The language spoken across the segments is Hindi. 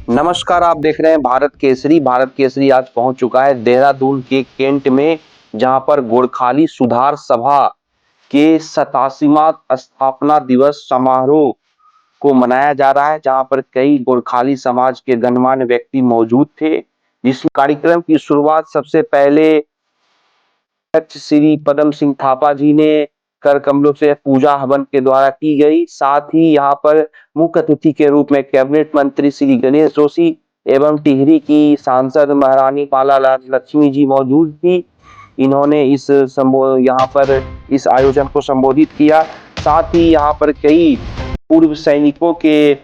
नमस्कार, आप देख रहे हैं भारत केसरी। भारत केसरी आज पहुंच चुका है देहरादून के कैंट में, जहां पर गोरखाली सुधार सभा के 87वां स्थापना दिवस समारोह को मनाया जा रहा है, जहां पर कई गोरखाली समाज के गणमान्य व्यक्ति मौजूद थे। इस कार्यक्रम की शुरुआत सबसे पहले श्री पदम सिंह थापा जी ने कर कमलों से पूजा हवन के द्वारा की गई। साथ ही यहाँ पर मुख्य अतिथि के रूप में कैबिनेट मंत्री श्री गणेश जोशी एवं टिहरी की सांसद महारानी पाला लक्ष्मी जी मौजूद थी। इन्होंने यहाँ पर इस आयोजन को संबोधित किया। साथ ही यहाँ पर कई पूर्व सैनिकों के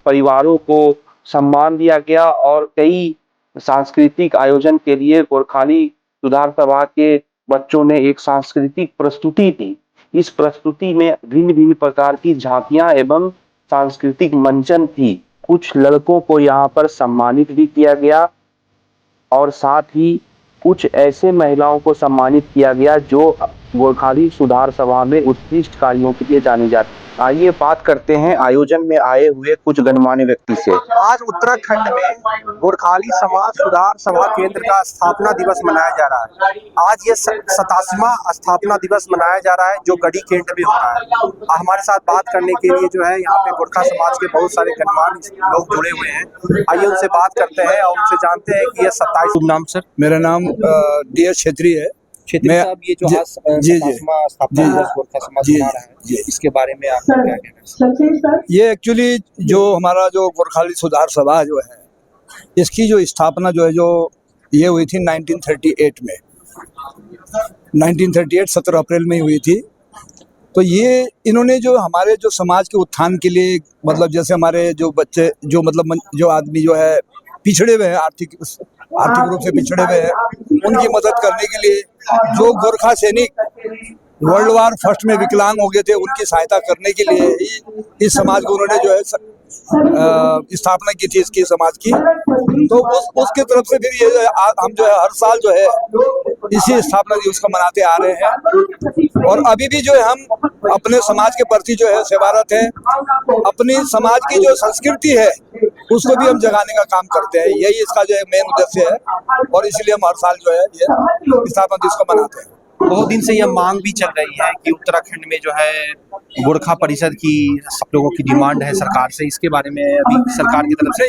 परिवारों को सम्मान दिया गया और कई सांस्कृतिक आयोजन के लिए गोरखाली सुधार सभा के बच्चों ने एक सांस्कृतिक प्रस्तुति दी। इस प्रस्तुति में भिन्न भिन्न प्रकार की झांकियां एवं सांस्कृतिक मंचन थी। कुछ लड़कों को यहाँ पर सम्मानित भी किया गया और साथ ही कुछ ऐसे महिलाओं को सम्मानित किया गया जो गोरखाली सुधार सभा में उत्कृष्ट कार्यों के लिए जानी जाती। आइए बात करते हैं आयोजन में आए हुए कुछ गणमान्य व्यक्ति से। आज उत्तराखंड में गोरखाली समाज सुधार सभा केंद्र का स्थापना दिवस मनाया जा रहा है। आज ये 87वां स्थापना दिवस मनाया जा रहा है जो गढ़ी कैंट में हो रहा है। हमारे साथ बात करने के लिए जो है यहाँ पे गोरखा समाज के बहुत सारे गणमान्य लोग जुड़े हुए हैं। आइए उनसे बात करते हैं और उनसे जानते हैं कि ये 27। नाम सर? मेरा नाम डी एस छेत्री है। साहब, ये जो आज स्थापना दिवस गोरखा समाज मना रहा है, इसके बारे में आप क्या कहना है? ये एक्चुअली जो हमारा जो गोरखाली सुधार सभा जो है, इसकी जो स्थापना जो है जो ये हुई थी 1938 में। 1938 17 अप्रैल में हुई थी। तो ये इन्होंने जो हमारे जो समाज के उत्थान के लिए, मतलब जैसे हमारे जो बच्चे जो मतलब जो आदमी जो है पिछड़े हुए हैं, आर्थिक रूप से पिछड़े हुए हैं, उनकी मदद करने के लिए जो गोरखा सैनिक वर्ल्ड वार फर्स्ट में विकलांग हो गए थे, उनकी सहायता करने के लिए इस समाज को उन्होंने जो है स्थापना की थी इसकी समाज की। तो उसके तरफ से फिर ये हम जो है हर साल जो है इसी स्थापना दिवस को मनाते आ रहे हैं। और अभी भी जो है हम अपने समाज के प्रति जो है सेवारत हैं। अपनी समाज की जो संस्कृति है उसको भी हम जगाने का काम करते हैं। यही इसका जो है मेन उद्देश्य है और इसलिए हम हर साल जो है ये स्थापना दिवस को मनाते हैं। बहुत दिन से यह मांग भी चल रही है कि उत्तराखंड में जो है गोरखा परिषद की सब लोगों की डिमांड है सरकार से। इसके बारे में अभी सरकार की तरफ से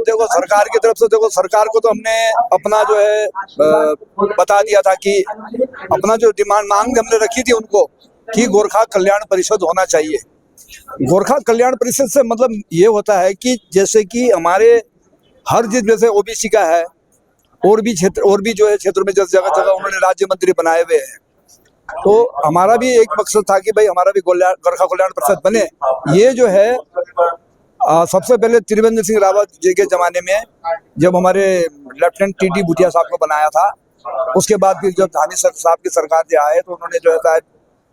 देखो सरकार की तरफ से सरकार को तो हमने अपना जो है बता दिया था कि अपना जो मांग हमने रखी थी उनको कि गोरखा कल्याण परिषद होना चाहिए। गोरखा कल्याण परिषद से मतलब ये होता है कि जैसे कि हमारे हर चीज जैसे ओबीसी का है और भी जो है क्षेत्र में जैसे जगह जगह उन्होंने राज्य मंत्री बनाए हुए हैं। तो हमारा भी एक मकसद था कि भाई हमारा भी गोरखा कल्याण परिषद बने। ये जो है सबसे पहले त्रिवेंद्र सिंह रावत जी के जमाने में जब हमारे लेफ्टिनेंट टी भूटिया साहब को बनाया था, उसके बाद फिर जब धामी साहब की सरकार जो आए तो उन्होंने जो है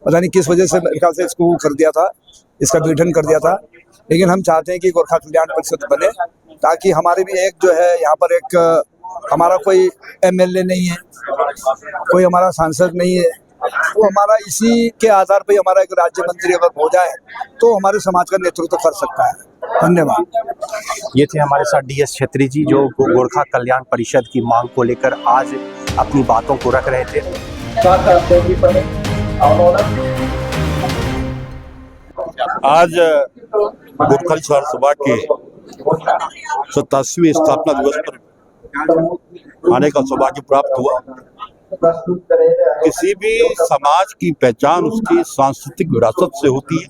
पता नहीं किस वजह से मेरे ख्याल से इसको कर दिया था, इसका गठन कर दिया था। लेकिन हम चाहते हैं कि गोरखा कल्याण परिषद बने ताकि हमारे भी एक जो है यहाँ पर एक हमारा कोई एमएलए नहीं है, कोई हमारा सांसद नहीं है, तो हमारा इसी के आधार पर हमारा एक राज्य मंत्री अगर हो जाए तो हमारे समाज का नेतृत्व कर सकता है। धन्यवाद। ये थे हमारे साथ डीएस छेत्री जी जो गोरखा कल्याण परिषद की मांग को लेकर आज अपनी बातों को रख रहे थे। आज गोरखाली सुधार सभा के 87वें स्थापना दिवस पर आने का सौभाग्य प्राप्त हुआ। किसी भी समाज की पहचान उसकी सांस्कृतिक विरासत से होती है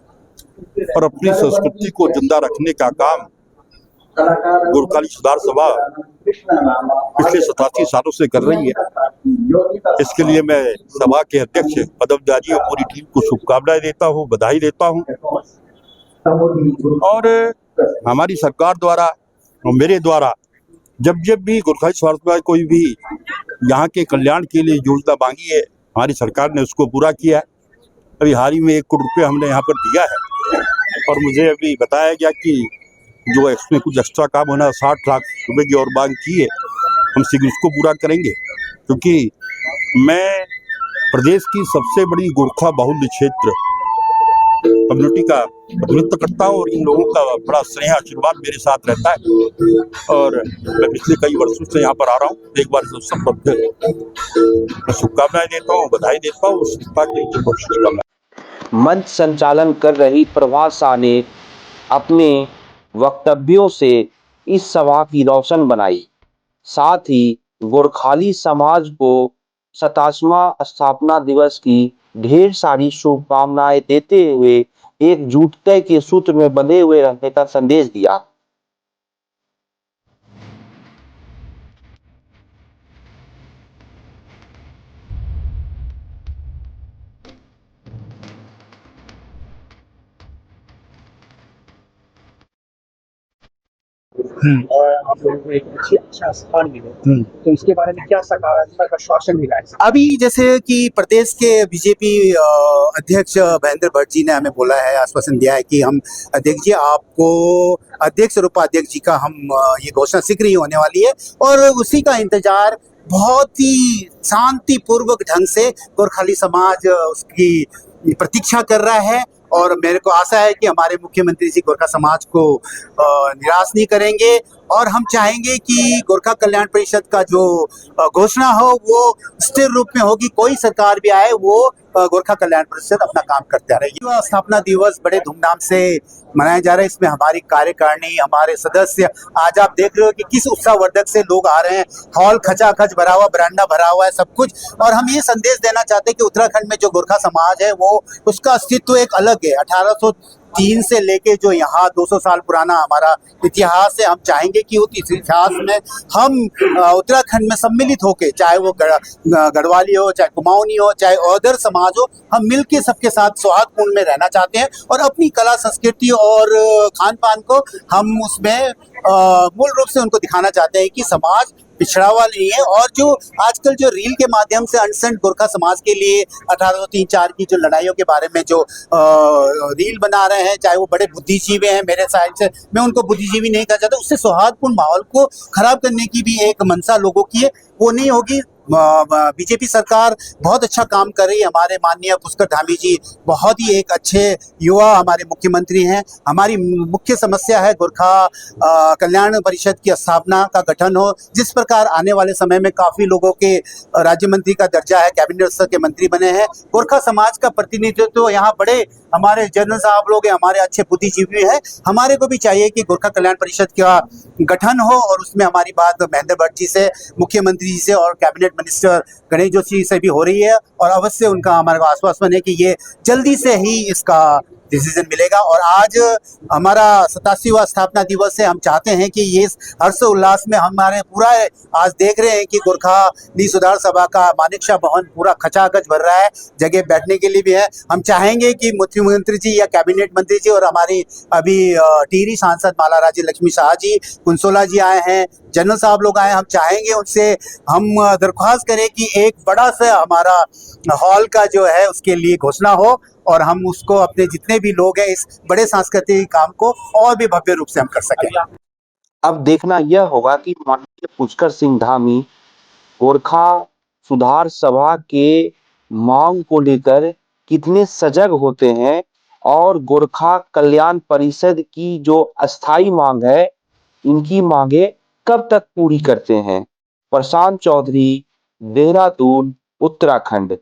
और अपनी संस्कृति को जिंदा रखने का काम गोरखाली सुधार सभा पिछले 87 सालों से कर रही है। इसके लिए मैं सभा के अध्यक्ष पदम दाजी और पूरी टीम को शुभकामनाएं देता हूँ, बधाई देता हूँ। और हमारी सरकार द्वारा और मेरे द्वारा जब भी गोरखाली सुधार सभा कोई भी यहाँ के कल्याण के लिए योजना मांगी है, हमारी सरकार ने उसको पूरा किया है। अभी हाल ही में 1 करोड़ रुपये हमने यहाँ पर दिया है और मुझे अभी बताया गया कि जो इसमें कुछ एक्स्ट्रा काम होना 60 लाख रुपए की और मांग की है, हम शीघ्र उसको पूरा करेंगे। क्योंकि मैं प्रदेश की सबसे बड़ी गोरखा बाहुल्य क्षेत्र कम्युनिटी का प्रतिनिधित्व करता हूँ और इन लोगों का बड़ा स्नेह आशीर्वाद मेरे साथ रहता है और मैं पिछले कई वर्षों से यहाँ पर आ रहा हूँ। एक बार इस सब मैं शुभकामनाएं देता हूँ, बधाई देता हूँ। शुभकामनाएं। मंच संचालन कर रही प्रभा शाह ने अपने वक्तव्यों से इस सभा की रोशन बनाई। साथ ही गोरखाली समाज को 27वां स्थापना दिवस की ढेर सारी शुभकामनाएं देते हुए एकजुटता के सूत्र में बंधे हुए रहने का संदेश दिया। और आप लोगों को एक अच्छा स्थान मिले, तो इसके बारे में क्या सकारात्मक आश्वासन मिला है? अभी जैसे कि प्रदेश के बीजेपी अध्यक्ष महेंद्र भट्ट जी ने हमें बोला है, आश्वासन दिया है कि हम अध्यक्ष जी आपको अध्यक्ष और उपाध्यक्ष जी का हम ये घोषणा शीघ्र ही होने वाली है और उसी का इंतजार बहुत ही शांतिपूर्वक ढंग से गोरखाली समाज उसकी प्रतीक्षा कर रहा है। और मेरे को आशा है कि हमारे मुख्यमंत्री जी गोरखा समाज को निराश नहीं करेंगे और हम चाहेंगे कि गोरखा कल्याण परिषद का जो घोषणा हो वो स्थिर रूप में होगी। कोई सरकार भी आए वो गोरखा कल्याण परिषद अपना काम करते रहेगी। स्थापना दिवस बड़े धूमधाम से मनाया जा रहा है। इसमें हमारी कार्यकारिणी, हमारे सदस्य, आज आप देख रहे हो कि किस उत्साहवर्धक से लोग आ रहे हैं। हॉल खचाखच भरा हुआ, बरामदा भरा हुआ है, सब कुछ। और हम ये संदेश देना चाहते हैं कि उत्तराखंड में जो गोरखा समाज है वो उसका अस्तित्व एक अलग है। 1803 से लेके जो यहाँ 200 साल पुराना हमारा इतिहास है, हम चाहेंगे कि उस इतिहास में हम उत्तराखंड में सम्मिलित होके, चाहे वो गढ़वाली हो, चाहे कुमाऊनी हो, चाहे अदर समाज हो, हम मिलके सबके साथ सौहार्दपूर्ण में रहना चाहते हैं और अपनी कला, संस्कृति और खान पान को हम उसमें मूल रूप से उनको दिखाना चाहते हैं कि समाज पिछड़ा हुआ नहीं है। और जो आजकल जो रील के माध्यम से अनसेंट गोरखा समाज के लिए 1803-4 की जो लड़ाइयों के बारे में जो रील बना रहे हैं, चाहे वो बड़े बुद्धिजीवी हैं, मेरे साइड से मैं उनको बुद्धिजीवी नहीं कहा चाहता, उससे सौहार्दपूर्ण माहौल को खराब करने की भी एक मंशा लोगों की है, वो नहीं होगी। बीजेपी सरकार बहुत अच्छा काम कर रही है। हमारे माननीय पुष्कर धामी जी बहुत ही एक अच्छे युवा हमारे मुख्यमंत्री हैं। हमारी मुख्य समस्या है गोरखा कल्याण परिषद की स्थापना का गठन हो। जिस प्रकार आने वाले समय में काफ़ी लोगों के राज्य मंत्री का दर्जा है, कैबिनेट स्तर के मंत्री बने हैं। गोरखा समाज का प्रतिनिधित्व तो यहाँ बड़े हमारे जनरल साहब लोग हैं, हमारे अच्छे बुद्धिजीवी हैं। हमारे को भी चाहिए कि गोरखा कल्याण परिषद का गठन हो और उसमें हमारी बात महेंद्र भट्ट जी से, मुख्यमंत्री जी से और कैबिनेट मिनिस्टर गणेश जोशी से भी हो रही है और अवश्य उनका हमारे को आश्वासन है कि ये जल्दी से ही इसका डिसीजन मिलेगा। और आज हमारा 87वां स्थापना दिवस है। हम चाहते हैं कि ये हर्ष उल्लास में हमारे पूरा आज देख रहे हैं कि गोरखाली सुधार सभा का मानेकशॉ भवन पूरा खचाखच भर रहा है, जगह बैठने के लिए भी है। हम चाहेंगे कि मुख्यमंत्री जी या कैबिनेट मंत्री जी और हमारी अभी टिहरी सांसद माला राज्य लक्ष्मी शाह जी, कुंसोला जी आए हैं, जनरल साहब लोग आए, हम चाहेंगे उनसे हम दरख्वास्त करें कि एक बड़ा सा हमारा हॉल का जो है उसके लिए घोषणा हो और हम उसको अपने जितने भी लोग हैं इस बड़े सांस्कृतिक काम को और भी भव्य रूप से हम कर सकें। अब देखना यह होगा कि माननीय पुष्कर सिंह धामी गोरखा सुधार सभा के मांग को लेकर कितने सजग होते हैं और गोरखा कल्याण परिषद की जो अस्थाई मांग है, इनकी मांगे कब तक पूरी करते हैं। प्रशांत चौधरी, देहरादून, उत्तराखंड।